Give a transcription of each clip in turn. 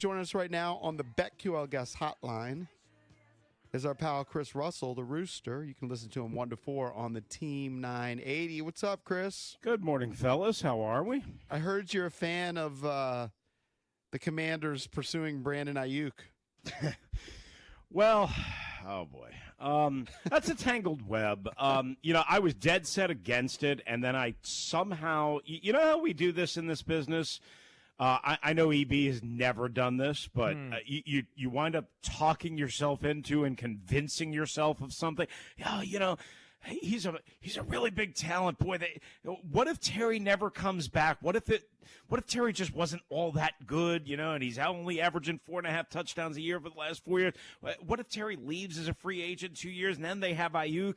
Joining us right now on the BetQL Guest Hotline is our pal Chris Russell, the Rooster. You can listen to him 1 to 4 on the Team 980. What's up, Chris? Good morning, fellas. How are we? I heard you're a fan of the Commanders pursuing Brandon Aiyuk. Well, oh boy, that's a tangled web. I was dead set against it, and then I somehow, you know how we do this in this business. I know EB has never done this, but you wind up talking yourself into and convincing yourself of something. Yeah, he's a really big talent. Boy, what if Terry never comes back? What if Terry just wasn't all that good, and he's only averaging 4.5 touchdowns a year for the last 4 years? What if Terry leaves as a free agent 2 years, and then they have Aiyuk?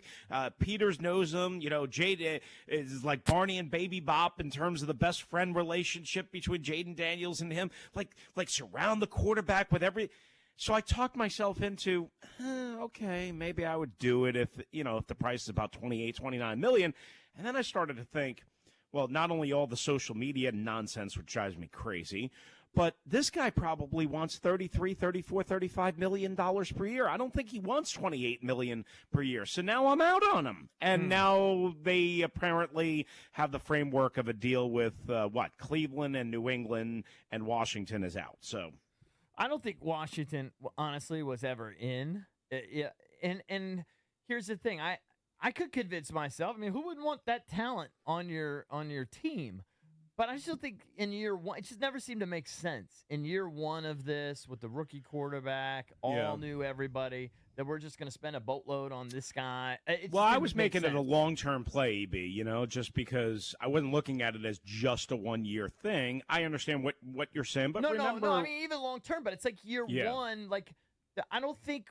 Peters knows him. Jaden is like Barney and Baby Bop in terms of the best friend relationship between Jaden Daniels and him. Like surround the quarterback with every. So I talked myself into, okay, maybe I would do it if the price is about 28, 29 million. And then I started to think, well, not only all the social media nonsense, which drives me crazy, but this guy probably wants 33, 34, 35 million dollars per year. I don't think he wants 28 million per year. So now I'm out on him. And now they apparently have the framework of a deal with Cleveland and New England, and Washington is out. So I don't think Washington, honestly, was ever in. And here's the thing. I could convince myself. I mean, who wouldn't want that talent on your team? But I still think in year one, it just never seemed to make sense. In year one of this, with the rookie quarterback, all knew everybody, that we're just going to spend a boatload on this guy. I was making it a long-term play, EB, just because I wasn't looking at it as just a one-year thing. I understand what you're saying, but remember... No, I mean, even long-term, but it's like year one, like, I don't think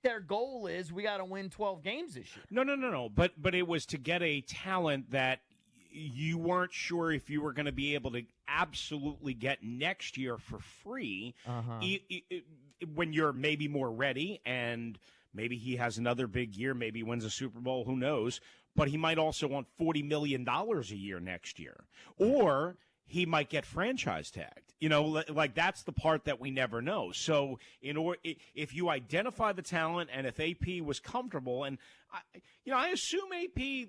their goal is we got to win 12 games this year. No. But it was to get a talent that you weren't sure if you were going to be able to absolutely get next year for free when you're maybe more ready, and maybe he has another big year, maybe wins a Super Bowl, who knows, but he might also want $40 million a year next year, or he might get franchise tagged. Like that's the part that we never know. So if you identify the talent, and if AP was comfortable, and I assume AP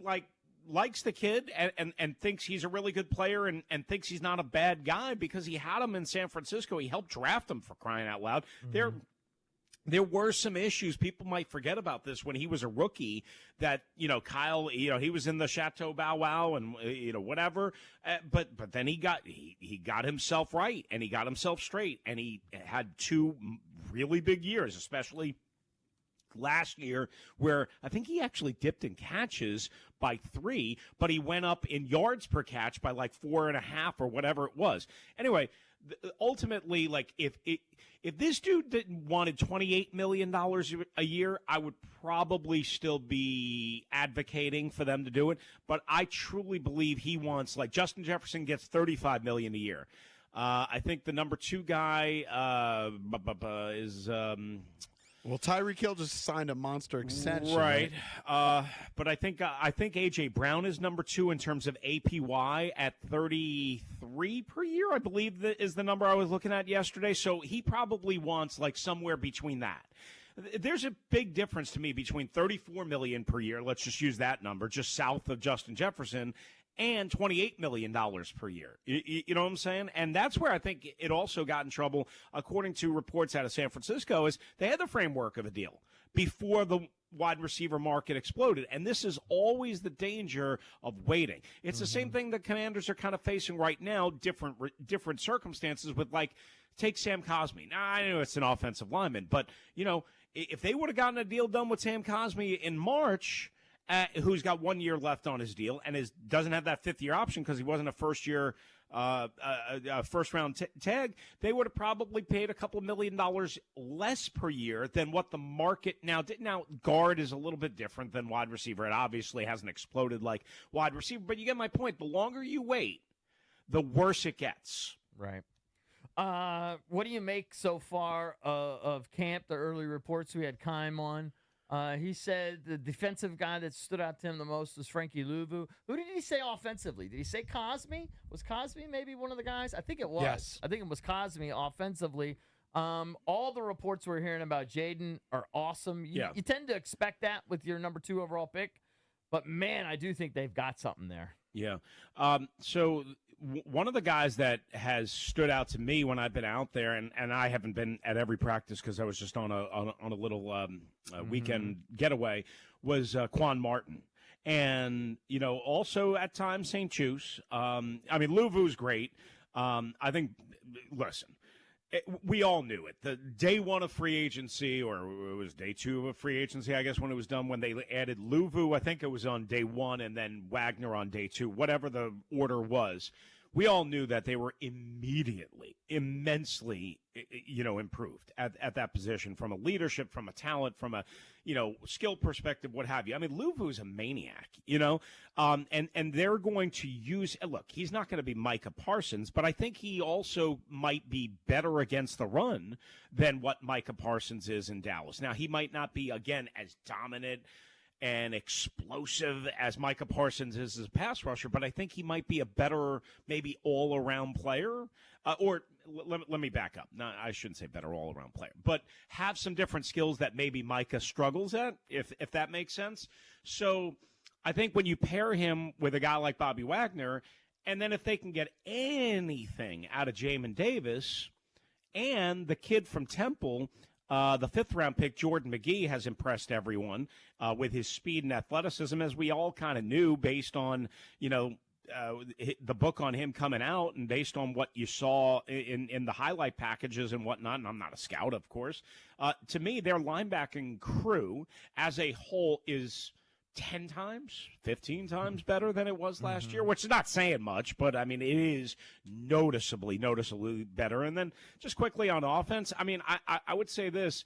likes the kid and thinks he's a really good player and thinks he's not a bad guy because he had him in San Francisco. He helped draft him, for crying out loud. Mm-hmm. There were some issues. People might forget about this when he was a rookie that, Kyle, he was in the Chateau Bow Wow and, whatever. But then he got himself right, and he got himself straight, and he had 2 really big years, especially last year, where I think he actually dipped in catches by 3, but he went up in yards per catch by like 4.5 or whatever it was. Anyway, ultimately, like if this dude wanted $28 million a year, I would probably still be advocating for them to do it. But I truly believe he wants, like Justin Jefferson gets $35 million a year. I think the number 2 guy is. Well, Tyreek Hill just signed a monster extension, right? But I think AJ Brown is number 2 in terms of APY at 33 per year. I believe that is the number I was looking at yesterday. So he probably wants like somewhere between that. There's a big difference to me between 34 million per year. Let's just use that number, just south of Justin Jefferson, and $28 million per year. You know what I'm saying? And that's where I think it also got in trouble, according to reports out of San Francisco, is they had the framework of a deal before the wide receiver market exploded. And this is always the danger of waiting. It's the same thing the Commanders are kind of facing right now, different circumstances with, like, take Sam Cosmi. Now, I know it's an offensive lineman, but, if they would have gotten a deal done with Sam Cosmi in March, who's got 1 year left on his deal and doesn't have that 5th-year option because he wasn't a first-year first-round tag, they would have probably paid a couple of $1 million less per year than what the market now did. Now, guard is a little bit different than wide receiver. It obviously hasn't exploded like wide receiver, but you get my point. The longer you wait, the worse it gets. Right. What do you make so far of camp, the early reports? We had Keim on. He said the defensive guy that stood out to him the most was Frankie Louvu. Who did he say offensively? Did he say Cosme? Was Cosme maybe one of the guys? I think it was. Yes. I think it was Cosme offensively. All the reports we're hearing about Jaden are awesome. You tend to expect that with your number 2 overall pick. But, man, I do think they've got something there. Yeah. One of the guys that has stood out to me when I've been out there, and I haven't been at every practice because I was just on a little weekend getaway, was Quan Martin. And, also at times St. Juice. Louvu's great. I think, listen, we all knew it. The day 1 of free agency, or it was day 2 of free agency, I guess, when it was done, when they added Louvu, I think it was on day 1, and then Wagner on day 2, whatever the order was. We all knew that they were immediately, immensely, improved at that position from a leadership, from a talent, from a, skill perspective, what have you. I mean, Louvu's a maniac, and they're going to use, look, he's not going to be Micah Parsons, but I think he also might be better against the run than what Micah Parsons is in Dallas. Now, he might not be, again, as dominant and explosive as Micah Parsons is as a pass rusher, but I think he might be a better, maybe all-around player. Let me back up. No, I shouldn't say better all-around player, but have some different skills that maybe Micah struggles at, if that makes sense. So I think when you pair him with a guy like Bobby Wagner, and then if they can get anything out of Jamin Davis and the kid from Temple, the 5th-round pick, Jordan McGee, has impressed everyone with his speed and athleticism, as we all kind of knew based on, the book on him coming out and based on what you saw in the highlight packages and whatnot. And I'm not a scout, of course. To me, their linebacking crew as a whole is 10 times, 15 times better than it was last year, which is not saying much, but, I mean, it is noticeably better. And then just quickly on offense, I mean, I would say this.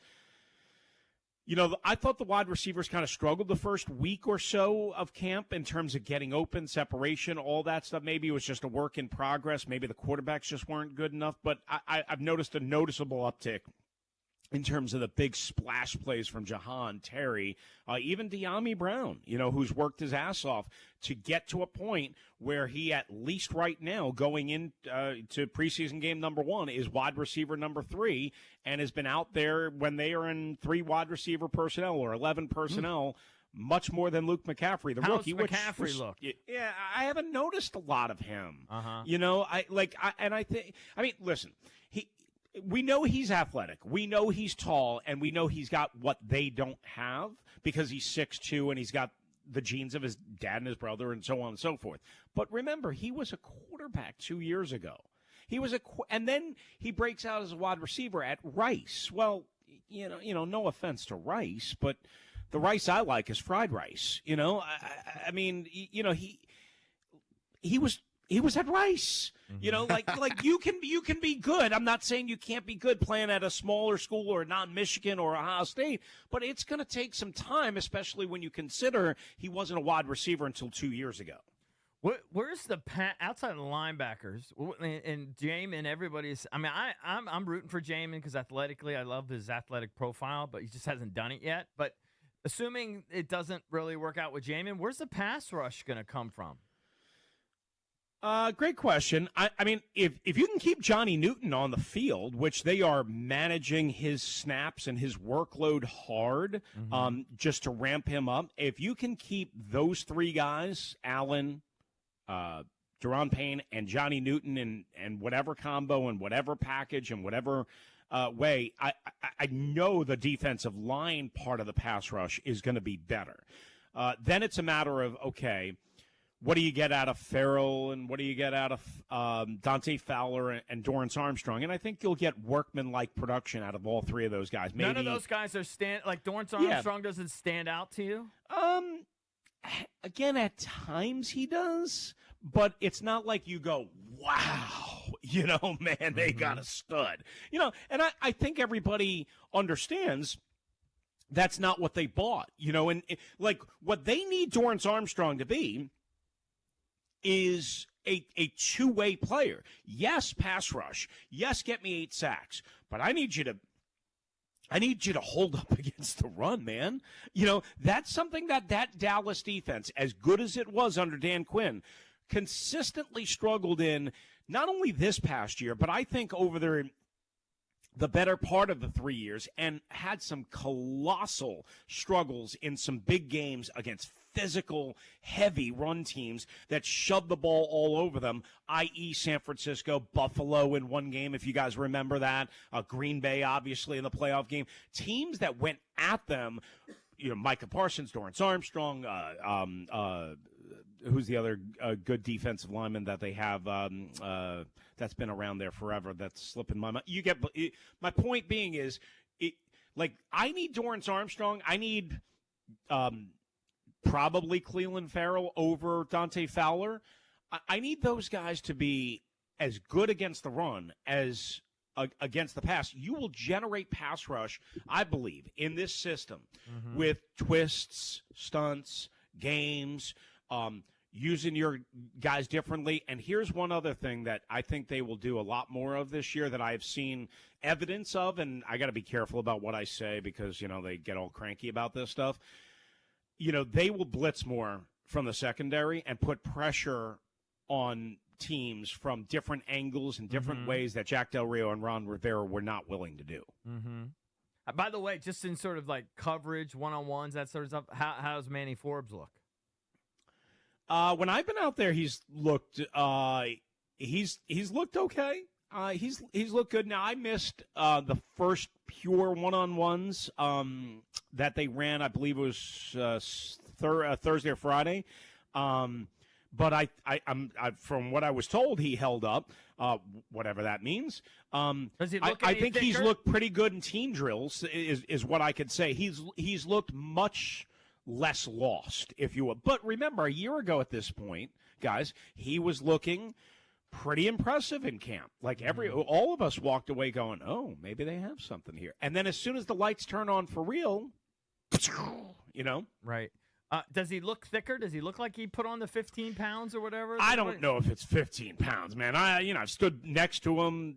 I thought the wide receivers kind of struggled the first week or so of camp in terms of getting open, separation, all that stuff. Maybe it was just a work in progress. Maybe the quarterbacks just weren't good enough. But I've noticed a noticeable uptick in terms of the big splash plays from Jahan, Terry, even De'Ami Brown, who's worked his ass off to get to a point where he, at least right now, going in to preseason game number 1, is wide receiver number 3 and has been out there when they are in 3 wide receiver personnel or 11 personnel, much more than Luke McCaffrey, the rookie. How's McCaffrey look? Yeah, I haven't noticed a lot of him. Listen, we know he's athletic. We know he's tall, and we know he's got what they don't have because he's 6'2", and he's got the genes of his dad and his brother and so on and so forth. But remember, he was a quarterback 2 years ago. And then he breaks out as a wide receiver at Rice. Well, no offense to Rice, but the rice I like is fried rice. He was at Rice. Like you can be good. I'm not saying you can't be good playing at a smaller school or non-Michigan or Ohio State, but it's going to take some time, especially when you consider he wasn't a wide receiver until 2 years ago. Where's the outside of the linebackers and Jamin? Everybody's. I mean, I'm rooting for Jamin because athletically, I love his athletic profile, but he just hasn't done it yet. But assuming it doesn't really work out with Jamin, where's the pass rush going to come from? Great question. I mean, if you can keep Johnny Newton on the field, which they are managing his snaps and his workload hard, just to ramp him up, if you can keep those 3 guys, Allen, Deron Payne, and Johnny Newton and whatever combo and whatever package and whatever way, I know the defensive line part of the pass rush is going to be better. Then it's a matter of, okay, what do you get out of Farrell and what do you get out of Dante Fowler and Dorrance Armstrong? And I think you'll get workman-like production out of all 3 of those guys. Maybe, none of those guys are like Dorrance Armstrong doesn't stand out to you? Again, at times he does, but it's not like you go, wow, man, they got a stud. And I think everybody understands that's not what they bought, and like what they need Dorrance Armstrong to be is a two-way player. Yes, pass rush. Yes, get me 8 sacks. But I need you to I need you to hold up against the run, man. That's something that Dallas defense, as good as it was under Dan Quinn, consistently struggled in, not only this past year, but I think over the better part of the 3 years, and had some colossal struggles in some big games against physical, heavy run teams that shoved the ball all over them, i.e. San Francisco, Buffalo in one game, if you guys remember that, Green Bay, obviously, in the playoff game. Teams that went at them, Micah Parsons, Dorrance Armstrong, who's the other good defensive lineman that they have that's been around there forever that's slipping my mind. My point being is, I need Dorrance Armstrong. I need probably Cleveland Farrell over Dante Fowler. I need those guys to be as good against the run as against the pass. You will generate pass rush, I believe, in this system with twists, stunts, games, using your guys differently. And here's one other thing that I think they will do a lot more of this year that I've seen evidence of, and I got to be careful about what I say because, they get all cranky about this stuff. They will blitz more from the secondary and put pressure on teams from different angles and different ways that Jack Del Rio and Ron Rivera were not willing to do. By the way, just in sort of like coverage, one-on-ones, that sort of stuff, how does Manny Forbes look? When I've been out there, he's looked he's looked okay. He's looked good. Now, I missed the first pure one-on-ones that they ran. I believe it was Thursday or Friday. But I'm from what I was told, he held up, whatever that means. Does he look I think thicker? He's looked pretty good in team drills, is what I could say. He's looked much less lost, if you will. But remember, a year ago at this point, guys, he was looking pretty impressive in camp. Like all of us walked away going, oh, maybe they have something here. And then as soon as the lights turn on for real, Right. Does he look thicker? Does he look like he put on the 15 pounds or whatever? I don't know if it's 15 pounds, man. I've stood next to him,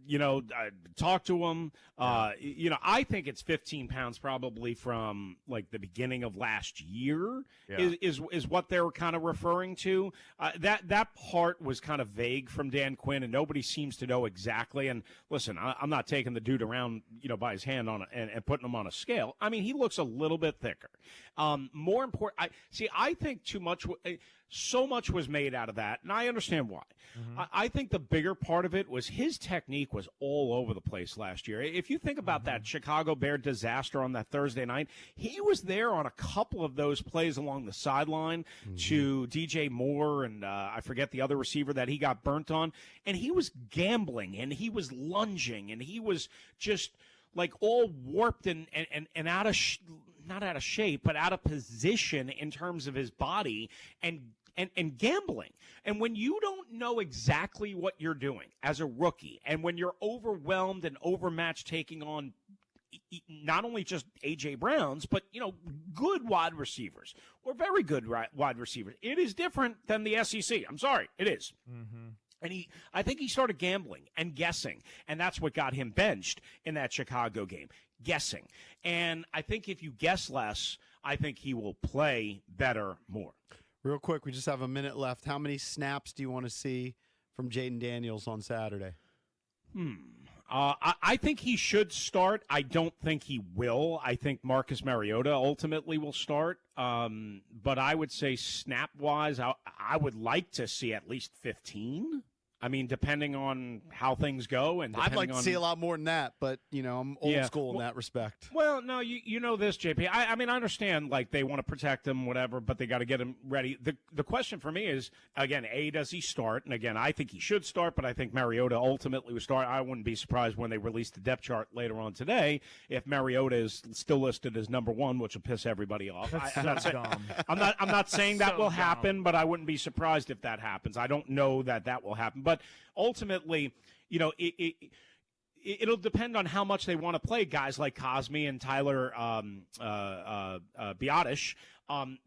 I talked to him. I think it's 15 pounds probably from like the beginning of last year is what they were kind of referring to. That part was kind of vague from Dan Quinn, and nobody seems to know exactly. And listen, I'm not taking the dude around, by his hand on and putting him on a scale. I mean, he looks a little bit thicker. More important, I think so much was made out of that, and I understand why. I think the bigger part of it was his technique was all over the place last year. If you think about that Chicago Bear disaster on that Thursday night, he was there on a couple of those plays along the sideline to DJ Moore and I forget the other receiver that he got burnt on, and he was gambling, and he was lunging, and he was just like all warped and out of not out of shape, but out of position in terms of his body and gambling. And when you don't know exactly what you're doing as a rookie, and when you're overwhelmed and overmatched taking on not only just A.J. Browns, but, good wide receivers or very good wide receivers, it is different than the SEC. I'm sorry, it is. And I think he started gambling and guessing, and that's what got him benched in that Chicago game, guessing. And I think if you guess less, I think he will play better more. Real quick, we just have a minute left. How many snaps do you want to see from Jaden Daniels on Saturday? I think he should start. I don't think he will. I think Marcus Mariota ultimately will start. But I would say snap-wise, I would like to see at least 15. I mean, depending on how things go, and I'd like to see a lot more than that, but I'm old school in that respect. Well, no, you know this, JP. I mean, I understand like they want to protect him, whatever, but they got to get him ready. The question for me is, again, does he start? And again, I think he should start, but I think Mariota ultimately would start. I wouldn't be surprised when they release the depth chart later on today if Mariota is still listed as number one, which will piss everybody off. I'm not saying that will happen, but I wouldn't be surprised if that happens. I don't know that will happen. But ultimately, it'll depend on how much they want to play guys like Cosme and Tyler Biotish.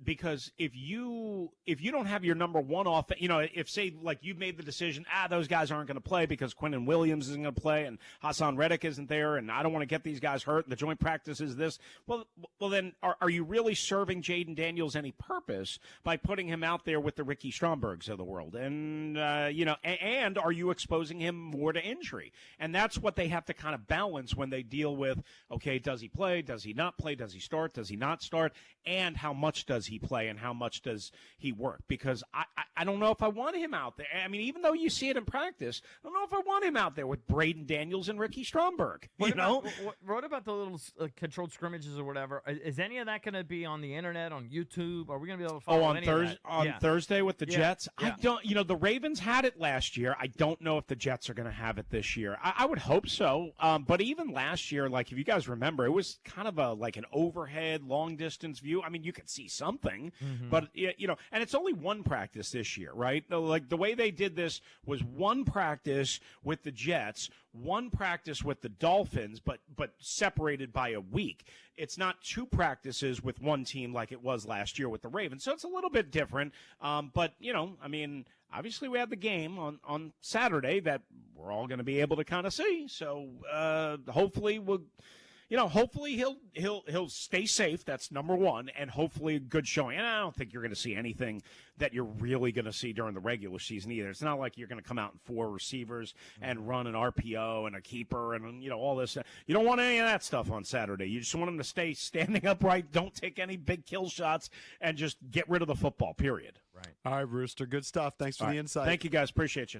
Because if you don't have your number one off, if say like you made the decision, those guys aren't going to play because Quinnen Williams isn't going to play and Hassan Reddick isn't there, and I don't want to get these guys hurt. The joint practice is this. Well, then are you really serving Jaden Daniels any purpose by putting him out there with the Ricky Strombergs of the world? And and are you exposing him more to injury? And that's what they have to kind of balance when they deal with, okay, does he play? Does he not play? Does he start? Does he not start? And how much does he play and how much does he work? Because I don't know if I want him out there. I mean, even though you see it in practice, I don't know if I want him out there with Braden Daniels and Ricky Stromberg. What about the little controlled scrimmages or whatever? Is any of that going to be on the internet, on YouTube? Are we going to be able to follow on Thursday with the Jets? Yeah. I don't. The Ravens had it last year. I don't know if the Jets are going to have it this year. I would hope so. But even last year, like if you guys remember, it was kind of like an overhead, long distance view. I mean, you could see something, but and it's only one practice this year, right? Like the way they did this was one practice with the Jets, one practice with the Dolphins, but separated by a week. It's not two practices with one team like it was last year with the Ravens. So it's a little bit different. But I mean, obviously we had the game on Saturday that we're all going to be able to kind of see. So hopefully hopefully he'll stay safe. That's number one, and hopefully a good showing. And I don't think you're going to see anything that you're really going to see during the regular season either. It's not like you're going to come out in four receivers and run an RPO and a keeper and all this. You don't want any of that stuff on Saturday. You just want them to stay standing upright, don't take any big kill shots, and just get rid of the football. Period. Right. All right, Rooster. Good stuff. Thanks for the insight. Thank you, guys. Appreciate you.